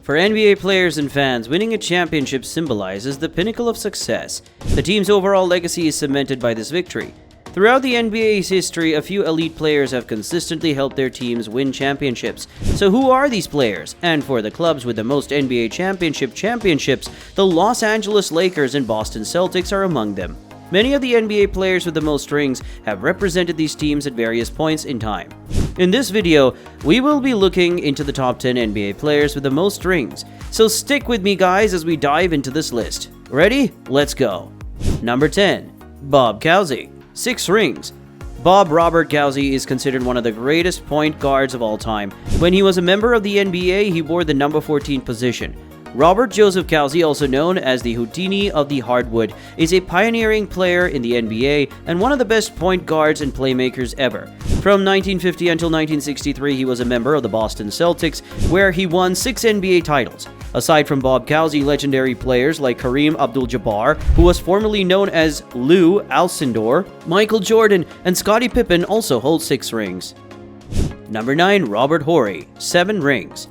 For NBA players and fans, winning a championship symbolizes the pinnacle of success. The team's overall legacy is cemented by this victory. Throughout the NBA's history, a few elite players have consistently helped their teams win championships. So who are these players? And for the clubs with the most NBA championships, the Los Angeles Lakers and Boston Celtics are among them. Many of the NBA players with the most rings have represented these teams at various points in time. In this video, we will be looking into the top 10 NBA players with the most rings. So stick with me guys as we dive into this list. Ready? Let's go. Number 10. Bob Cousy. 6 rings. Bob Robert Cousy is considered one of the greatest point guards of all time. When he was a member of the NBA, he wore the number 14 position. Robert Joseph Cousy, also known as the Houdini of the hardwood, is a pioneering player in the NBA and one of the best point guards and playmakers ever. From 1950 until 1963, he was a member of the Boston Celtics, where he won 6 NBA titles. Aside from Bob Cousy, legendary players like Kareem Abdul-Jabbar, who was formerly known as Lou Alcindor, Michael Jordan, and Scottie Pippen also hold 6 rings. Number 9. Robert Horry. 7 rings.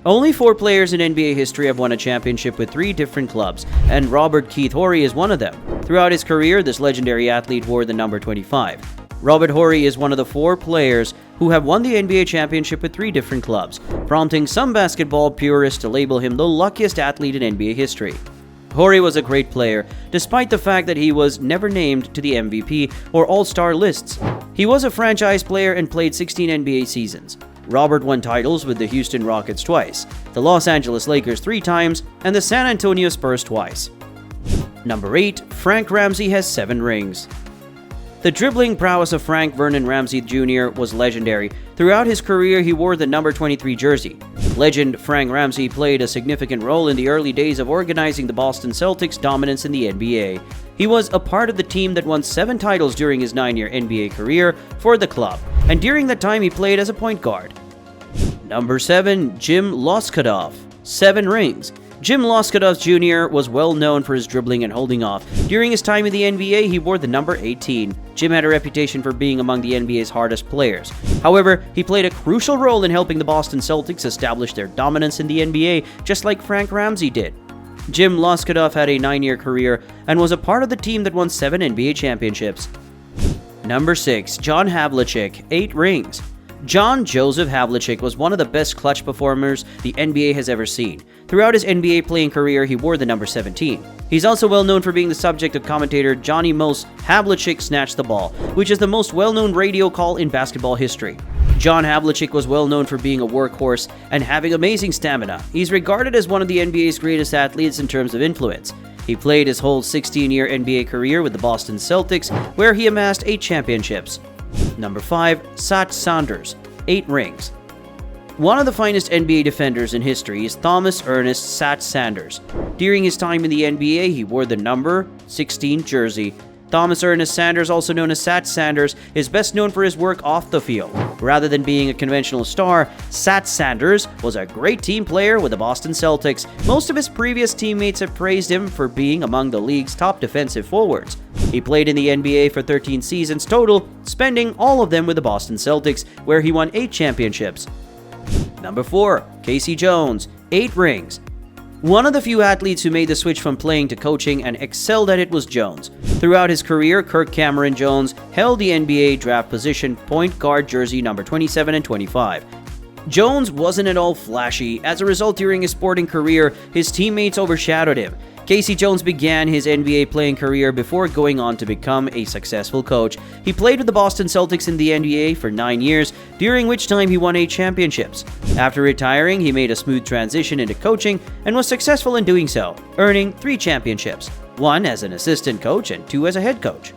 Only 4 players in NBA history have won a championship with 3 different clubs, and Robert Keith Horry is one of them. Throughout his career, this legendary athlete wore the number 25. Robert Horry is one of the 4 players who have won the NBA championship with 3 different clubs, prompting some basketball purists to label him the luckiest athlete in NBA history. Horry was a great player, despite the fact that he was never named to the MVP or All-Star lists. He was a franchise player and played 16 NBA seasons. Robert won titles with the Houston Rockets twice, the Los Angeles Lakers 3 times, and the San Antonio Spurs twice. Number 8. Frank Ramsey has 7 rings. The dribbling prowess of Frank Vernon Ramsey Jr. was legendary. Throughout his career, he wore the number 23 jersey. Legend Frank Ramsey played a significant role in the early days of organizing the Boston Celtics' dominance in the NBA. He was a part of the team that won 7 titles during his 9-year NBA career for the club, and during that time he played as a point guard. Number 7. Jim Loscutoff. 7 rings. Jim Loscutoff Jr. was well known for his dribbling and holding off. During his time in the NBA, he wore the number 18. Jim had a reputation for being among the NBA's hardest players. However, he played a crucial role in helping the Boston Celtics establish their dominance in the NBA, just like Frank Ramsey did. Jim Loscutoff had a 9-year career and was a part of the team that won 7 NBA championships. Number 6. John Havlicek. 8 rings. John Joseph Havlicek was one of the best clutch performers the NBA has ever seen. Throughout his NBA playing career, he wore the number 17. He's also well known for being the subject of commentator Johnny Mo's Havlicek Snatch the Ball, which is the most well-known radio call in basketball history. John Havlicek was well known for being a workhorse and having amazing stamina. He's regarded as one of the NBA's greatest athletes in terms of influence. He played his whole 16-year NBA career with the Boston Celtics, where he amassed 8 championships. Number 5. Sat Saunders. 8 rings. One of the finest NBA defenders in history is Thomas Ernest Sat Sanders. During his time in the NBA, he wore the number 16 jersey. Thomas Ernest Sanders, also known as Sat Sanders, is best known for his work off the field. Rather than being a conventional star, Sat Sanders was a great team player with the Boston Celtics. Most of his previous teammates have praised him for being among the league's top defensive forwards. He played in the NBA for 13 seasons total, spending all of them with the Boston Celtics, where he won 8 championships. Number 4. Casey Jones. 8 rings. One of the few athletes who made the switch from playing to coaching and excelled at it was Jones. Throughout his career, Kirk Cameron Jones held the NBA draft position point guard jersey number 27 and 25. Jones wasn't at all flashy. As a result, during his sporting career, his teammates overshadowed him. Casey Jones began his NBA playing career before going on to become a successful coach. He played with the Boston Celtics in the NBA for 9 years, during which time he won 8 championships. After retiring, he made a smooth transition into coaching and was successful in doing so, earning 3 championships, 1 as an assistant coach and 2 as a head coach.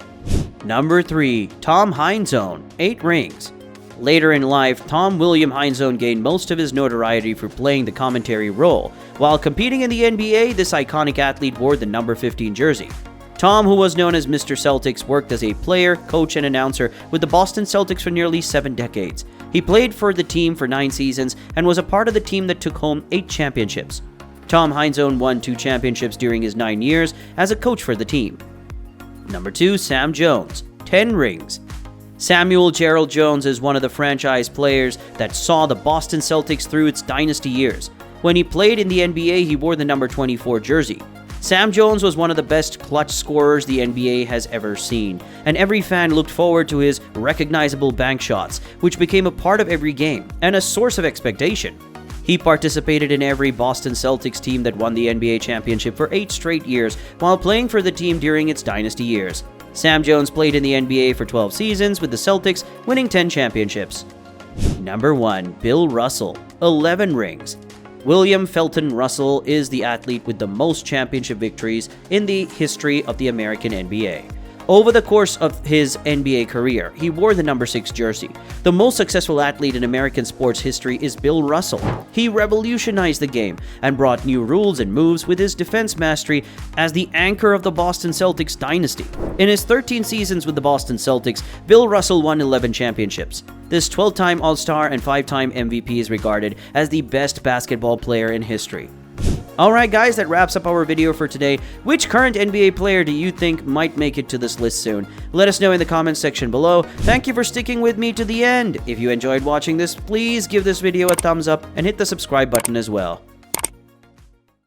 Number 3. Tom Heinsohn. 8 rings. Later in life, Tom William Heinsohn gained most of his notoriety for playing the commentary role. While competing in the NBA, this iconic athlete wore the number 15 jersey. Tom, who was known as Mr. Celtics, worked as a player, coach, and announcer with the Boston Celtics for nearly 7 decades. He played for the team for 9 seasons and was a part of the team that took home 8 championships. Tom Heinsohn won 2 championships during his 9 years as a coach for the team. Number 2. Sam Jones. 10 rings. Samuel Gerald Jones is one of the franchise players that saw the Boston Celtics through its dynasty years. When he played in the NBA, he wore the number 24 jersey. Sam Jones was one of the best clutch scorers the NBA has ever seen, and every fan looked forward to his recognizable bank shots, which became a part of every game and a source of expectation. He participated in every Boston Celtics team that won the NBA championship for 8 straight years while playing for the team during its dynasty years. Sam Jones played in the NBA for 12 seasons with the Celtics, winning 10 championships. Number 1. Bill Russell, 11 rings. William Felton Russell is the athlete with the most championship victories in the history of the American NBA. Over the course of his NBA career, he wore the number 6 jersey. The most successful athlete in American sports history is Bill Russell. He revolutionized the game and brought new rules and moves with his defense mastery as the anchor of the Boston Celtics dynasty. In his 13 seasons with the Boston Celtics, Bill Russell won 11 championships. This 12-time All-Star and 5-time MVP is regarded as the best basketball player in history. Alright guys, that wraps up our video for today. Which current NBA player do you think might make it to this list soon? Let us know in the comments section below. Thank you for sticking with me to the end. If you enjoyed watching this, please give this video a thumbs up and hit the subscribe button as well.